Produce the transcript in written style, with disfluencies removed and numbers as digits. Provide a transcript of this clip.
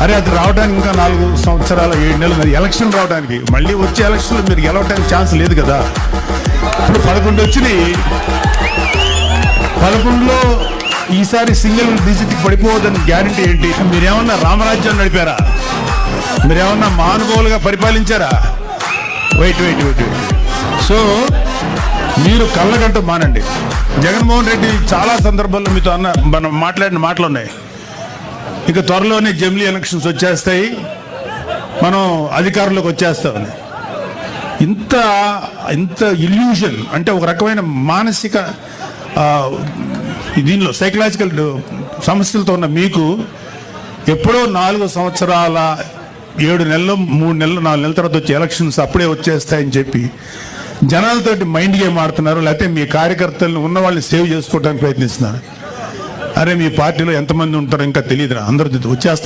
అరే అది రావడానికి ఇంకా 4 సంవత్సరాలు 7 నెలలు మరి ఎలక్షన్ రావడానికి, మళ్ళీ వచ్చే ఎలక్షన్లో మీరు గెలవడానికి ఛాన్స్ లేదు కదా. ఇప్పుడు 11 వచ్చినాయి, 11లో ఈసారి సింగిల్ డిజిట్కి పడిపోవద్దని గ్యారంటీ ఏంటి? మీరేమన్నా రామరాజ్యం నడిపారా? మీరేమన్నా మానుభావులుగా పరిపాలించారా? వెయిట్. సో మీరు కళ్ళగంట మానండి. జగన్మోహన్ రెడ్డి చాలా సందర్భాల్లో మీతో మనం మాట్లాడిన మాటలు ఉన్నాయి. ఇక త్వరలోనే జమిలీ ఎలక్షన్స్ వచ్చేస్తాయి, మనం అధికారంలోకి వచ్చేస్తామని. ఇంత ఇల్యూషన్ అంటే ఒక రకమైన మానసిక దీనిలో సైకలాజికల్ సమస్యలతో ఉన్న మీకు ఎప్పుడో 4 సంవత్సరాల 7 నెలలు 3 నెలలు 4 నెలల తర్వాత వచ్చే ఎలక్షన్స్ అప్పుడే వచ్చేస్తాయని చెప్పి జనాలతోటి మైండ్ గేమ్ ఆడుతున్నారు. లేకపోతే మీ కార్యకర్తలను ఉన్న వాళ్ళని సేవ్ చేసుకోవడానికి ప్రయత్నిస్తున్నారు. అరే మీ పార్టీలో ఎంతమంది ఉంటారో ఇంకా తెలియదురా, అందరూ వచ్చేస్తారు.